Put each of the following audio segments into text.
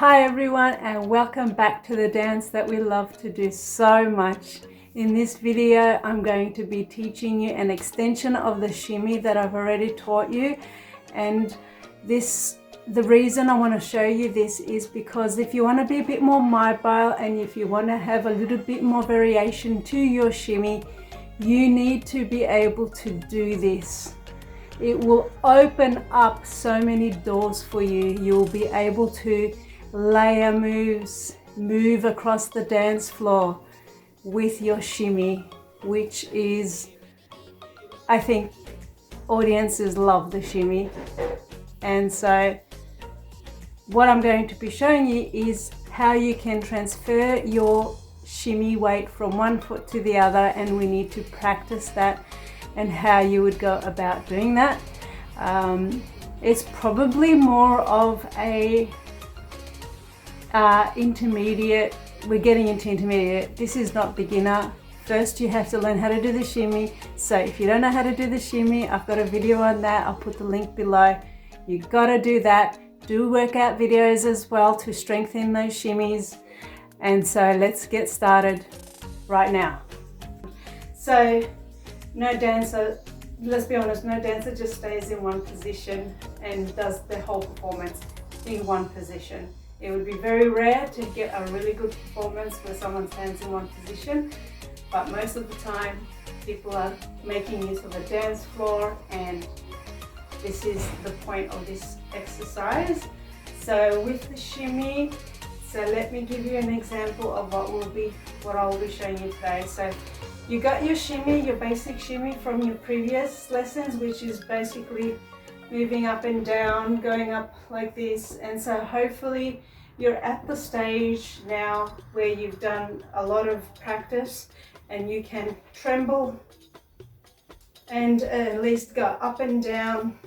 Hi everyone, and welcome back to the dance that we love to do so much. In this video I'm going to be teaching you an extension of the shimmy that I've already taught you, and the reason I want to show you this is because if you want to be a bit more mobile and if you want to have a little bit more variation to your shimmy, you need to be able to do this. It will open up so many doors for you. You'll be able to layer moves, move across the dance floor with your shimmy, which is, I think audiences love the shimmy. And so what I'm going to be showing you is how you can transfer your shimmy weight from one foot to the other, and we need to practice that and how you would go about doing that. It's probably more of a intermediate. We're getting into intermediate. This is not beginner. First you have to learn how to do the shimmy. So if you don't know how to do the shimmy, I've got a video on that. I'll put the link below. You gotta do that. Do workout videos as well to strengthen those shimmies. And so let's get started right now. So no dancer, let's be honest, no dancer just stays in one position and does the whole performance in one position. It would be very rare to get a really good performance where someone stands in one position, but most of the time people are making use of a dance floor, and this is the point of this exercise. So with the shimmy, so let me give you an example of what I will be showing you today. So you got your shimmy, your basic shimmy from your previous lessons, which is basically moving up and down, going up like this. And so hopefully you're at the stage now where you've done a lot of practice and you can tremble and at least go up and down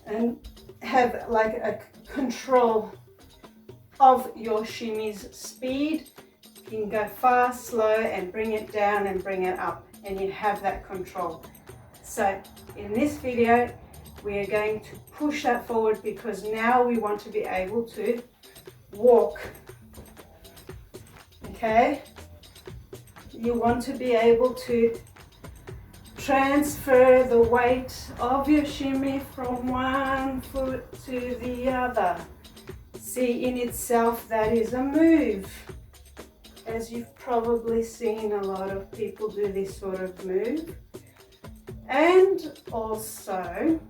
and have like a control of your shimmy's speed. You can go fast, slow, and bring it down and bring it up, and you have that control. So in this video we are going to push that forward, because now we want to be able to walk. Okay, you want to be able to transfer the weight of your shimmy from one foot to the other. See, in itself that is a move, as you've probably seen a lot of people do this sort of move. And also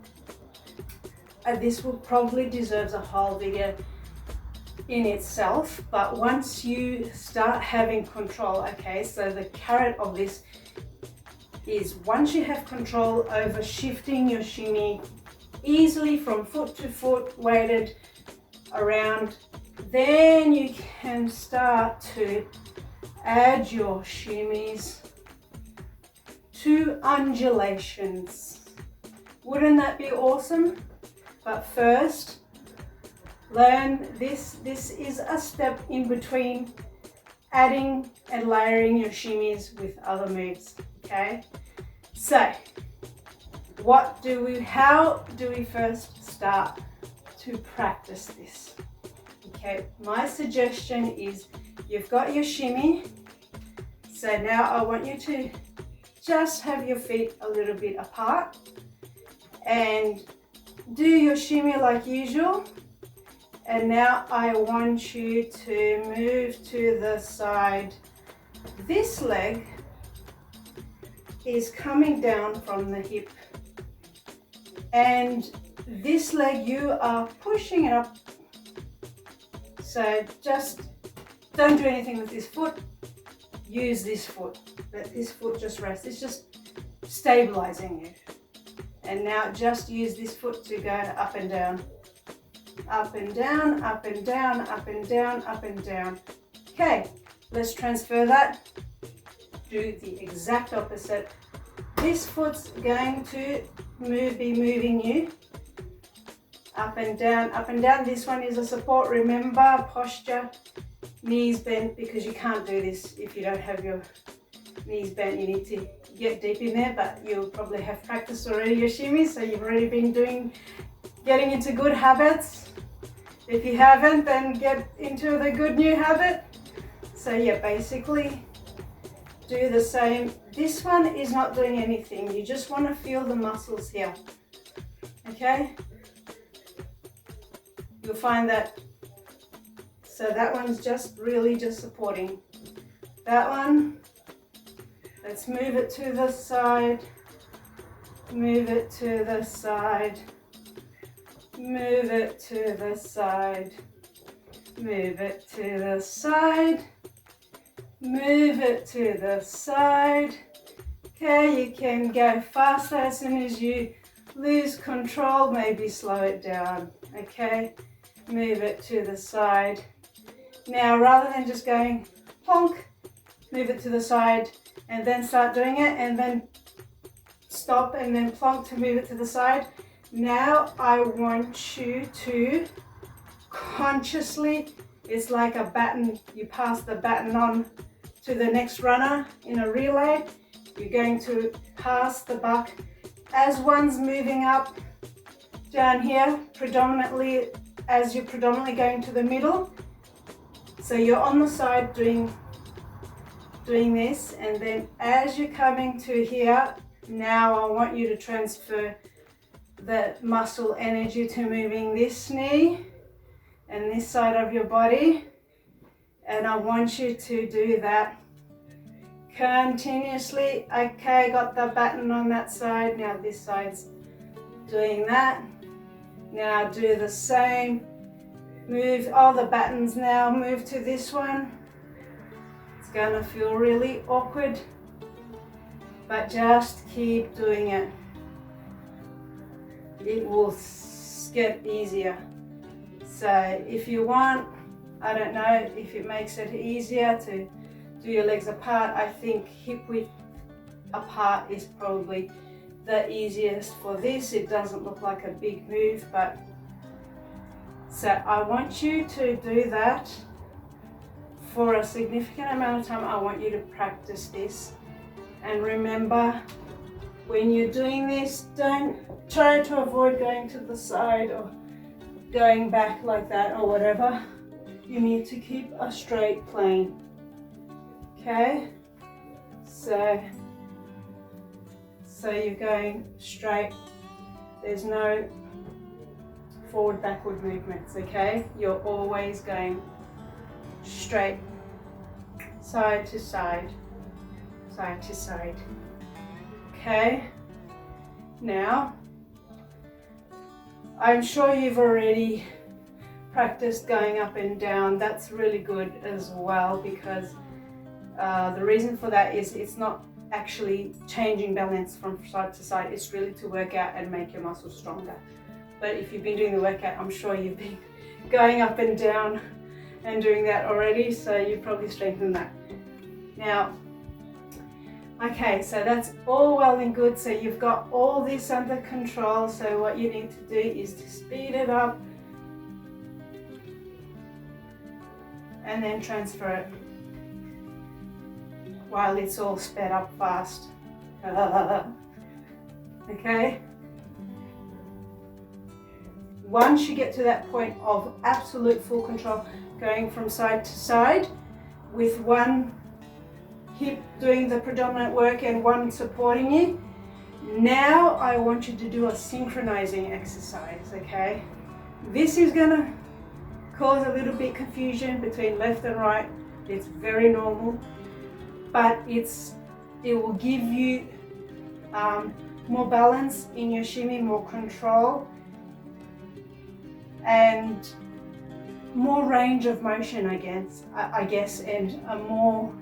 this will probably deserves a whole video in itself, but once you start having control, okay, so the carrot of this is once you have control over shifting your shimmy easily from foot to foot, weighted around, then you can start to add your shimmies to undulations. Wouldn't that be awesome? But first, learn this. This is a step in between adding and layering your shimmies with other moves, okay? So how do we first start to practice this? Okay, my suggestion is you've got your shimmy. So now I want you to just have your feet a little bit apart and do your shimmy like usual. And now I want you to move to the side. This leg is coming down from the hip, and this leg you are pushing it up. So just don't do anything with this foot. Use this foot. Let this foot just rest. It's just stabilizing you. And now just use this foot to go up and down. Up and down, up and down, up and down, up and down. Okay, let's transfer that. Do the exact opposite. This foot's going to be moving you up and down, up and down. This one is a support. Remember, posture, knees bent, because you can't do this if you don't have your knees bent. You need to get deep in there, but you'll probably have practiced already your shimmy, so you've already been getting into good habits. If you haven't, then get into the good new habit. So yeah, basically do the same. This one is not doing anything. You just want to feel the muscles here. Okay? You'll find that. So that one's just really just supporting. That one, let's move it to the side. Move it to the side. Move it to the side. Move it to the side. Move it to the side. Okay, you can go faster as soon as you lose control, maybe slow it down. Okay, move it to the side. Now, rather than just going plonk, move it to the side and then start doing it and then stop and then plonk to move it to the side. Now I want you to consciously, it's like a baton, you pass the baton on to the next runner in a relay. You're going to pass the buck as one's moving up down here, predominantly as you're predominantly going to the middle. So you're on the side doing this, and then as you're coming to here, now I want you to transfer the muscle energy to moving this knee and this side of your body, and I want you to do that continuously. Okay, got the baton on that side, now this side's doing that. Now do the same, move all the batons now, move to this one. It's gonna feel really awkward, but just keep doing it. It will get easier. So if you want, I don't know if it makes it easier to do your legs apart. I think hip width apart is probably the easiest for this. It doesn't look like a big move, but so I want you to do that for a significant amount of time. I want you to practice this, and remember, when you're doing this, don't try to avoid going to the side or going back like that or whatever. You need to keep a straight plane. Okay, so you're going straight. There's no forward backward movements. Okay, you're always going straight, side to side, side to side. Okay, now I'm sure you've already practiced going up and down. That's really good as well, because the reason for that is it's not actually changing balance from side to side. It's really to work out and make your muscles stronger. But if you've been doing the workout, I'm sure you've been going up and down and doing that already, so you've probably strengthened that. Now, okay, so that's all well and good. So you've got all this under control. So what you need to do is to speed it up and then transfer it while it's all sped up fast. Okay? Once you get to that point of absolute full control, going from side to side with one hip doing the predominant work and one supporting you, now I want you to do a synchronizing exercise, okay? This is gonna cause a little bit confusion between left and right. It's very normal, but it will give you more balance in your shimmy, more control, and more range of motion, I guess, and a more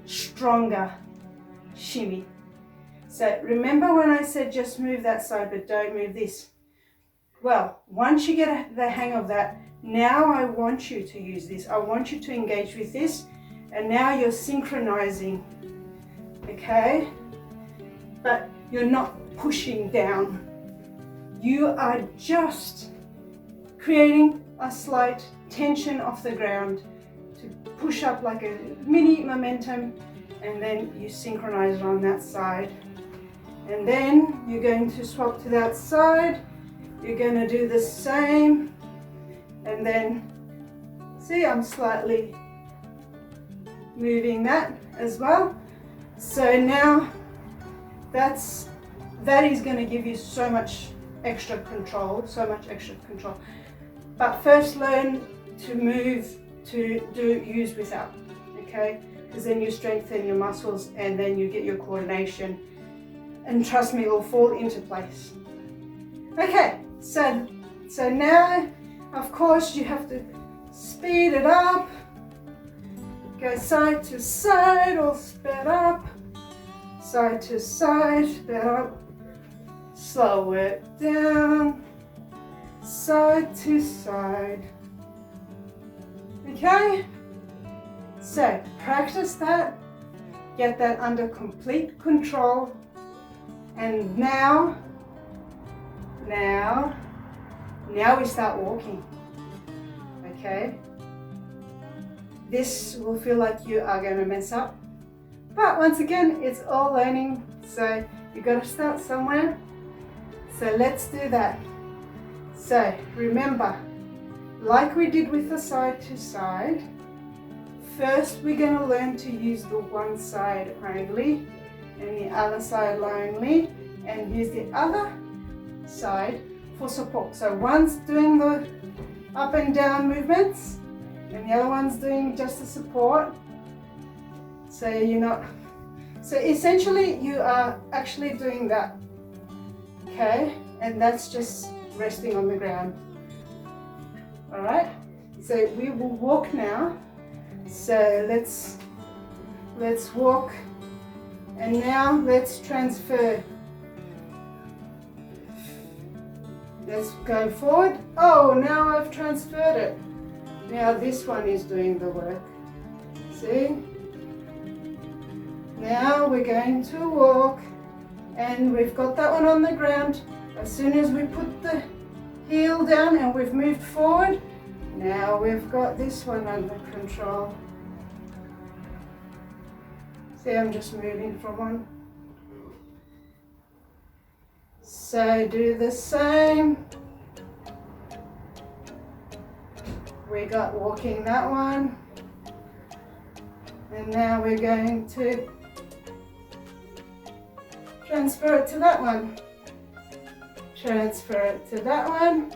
stronger shimmy. So remember when I said just move that side but don't move this? Well, once you get the hang of that, now I want you to use this. I want you to engage with this, and now you're synchronizing, okay? But you're not pushing down. You are just creating a slight tension off the ground to push up like a mini momentum, and then you synchronize on that side. And then you're going to swap to that side. You're going to do the same And then, see, I'm slightly moving that as well. So now that is going to give you so much extra control, But first learn to move to use without, okay? Because then you strengthen your muscles and then you get your coordination. And trust me, it will fall into place. Okay, so now, of course, you have to speed it up. Go side to side, or sped up. Side to side, sped up. Slow it down. Side to side. Okay? So, practice that. Get that under complete control. And now we start walking. Okay? This will feel like you are going to mess up. But once again, it's all learning. So you've got to start somewhere. So let's do that. So remember, like we did with the side to side, first we're going to learn to use the one side only and the other side only, and use the other side for support. So one's doing the up and down movements and the other one's doing just the support. So essentially you are actually doing that, okay? And that's just resting on the ground. All right, so we will walk now. So let's walk, and now let's transfer. Let's go forward. Oh, now I've transferred it. Now this one is doing the work. See? Now we're going to walk, and we've got that one on the ground. As soon as we put the heel down and we've moved forward, now we've got this one under control. See, I'm just moving from one. So do the same. We got walking that one. And now we're going to transfer it to that one. Transfer it to that one.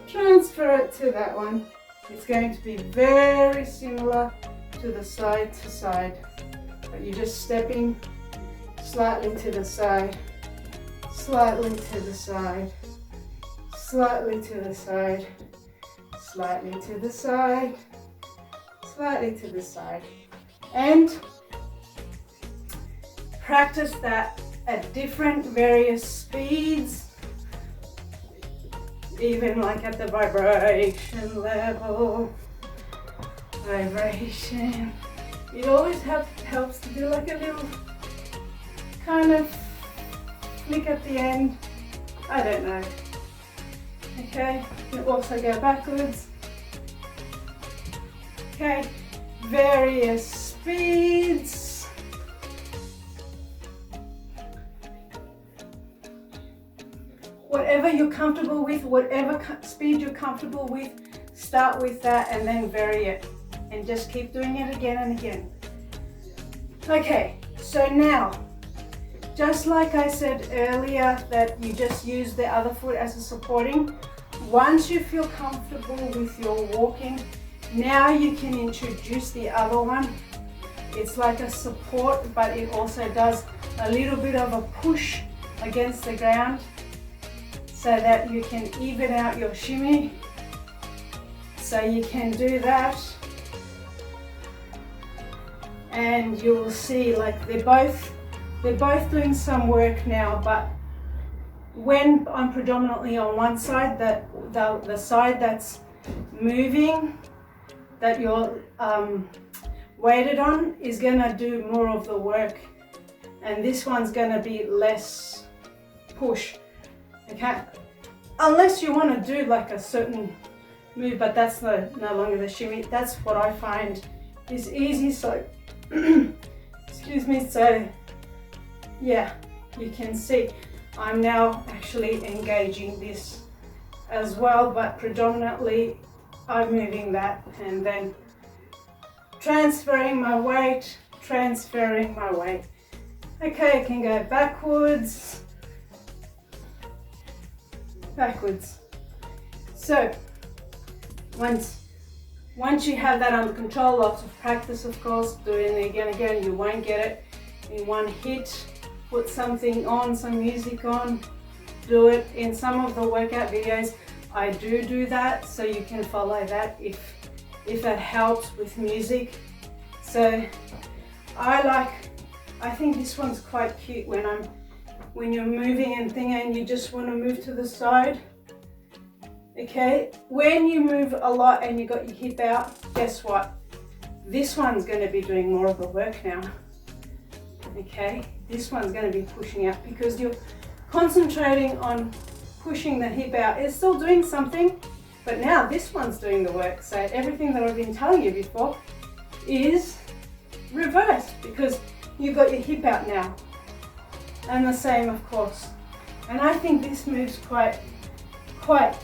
Transfer it to that one. It's going to be very similar to the side to side. But you're just stepping slightly to the side. Slightly to the side, slightly to the side, slightly to the side, slightly to the side. And practice that at different various speeds, even like at the vibration level. Vibration. It always helps to do like a little kind of flick at the end. I don't know. Okay, you also go backwards. Okay, various speeds. Whatever you're comfortable with, whatever speed you're comfortable with, start with that and then vary it. And just keep doing it again and again. Okay, so now, just like I said earlier that you just use the other foot as a supporting, once you feel comfortable with your walking, now you can introduce the other one. It's like a support, but it also does a little bit of a push against the ground so that you can even out your shimmy. So you can do that. And you'll see like they're both doing some work now, but when I'm predominantly on one side, the side that's moving, that you're weighted on, is gonna do more of the work, and this one's gonna be less push, okay? Unless you wanna do like a certain move, but that's no longer the shimmy. That's what I find is easy, so excuse me, so yeah, you can see I'm now actually engaging this as well, but predominantly I'm moving that and then transferring my weight, transferring my weight. Okay, I can go backwards, backwards. So once you have that under control, lots of practice of course, doing it again, you won't get it in one hit. Put something on, some music on, do it. In some of the workout videos I do that, so you can follow that if that helps with music. So I think this one's quite cute when you're moving and thinking and you just want to move to the side. Okay, when you move a lot and you got your hip out, guess what? This one's going to be doing more of the work now. Okay, this one's going to be pushing out because you're concentrating on pushing the hip out. It's still doing something, but now this one's doing the work. So everything that I've been telling you before is reversed because you've got your hip out now. And the same of course. And I think this move's quite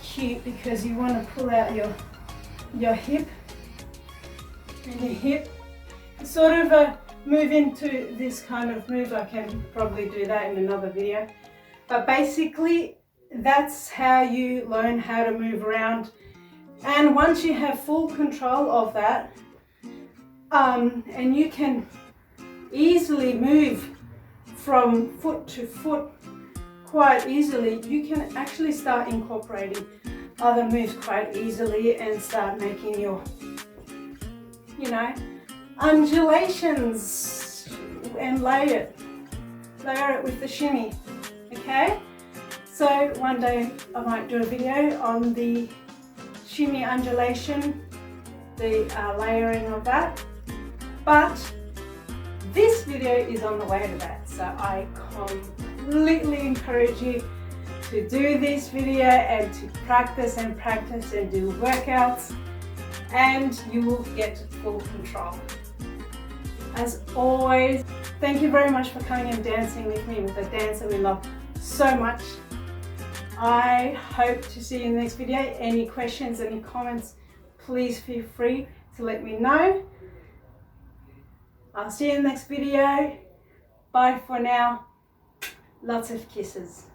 cute because you want to pull out your hip and your hip. Sort of a move into this kind of move. I can probably do that in another video. But basically that's how you learn how to move around. And once you have full control of that, and you can easily move from foot to foot quite easily, you can actually start incorporating other moves quite easily and start making your, undulations and layer it with the shimmy. Okay, so one day I might do a video on the shimmy undulation, the layering of that, but this video is on the way to that. So I completely encourage you to do this video and to practice and do workouts, and you will get full control. As always, thank you very much for coming and dancing with me with a dance that we love so much. I hope to see you in the next video. Any questions, any comments, please feel free to let me know. I'll see you in the next video. Bye for now. Lots of kisses.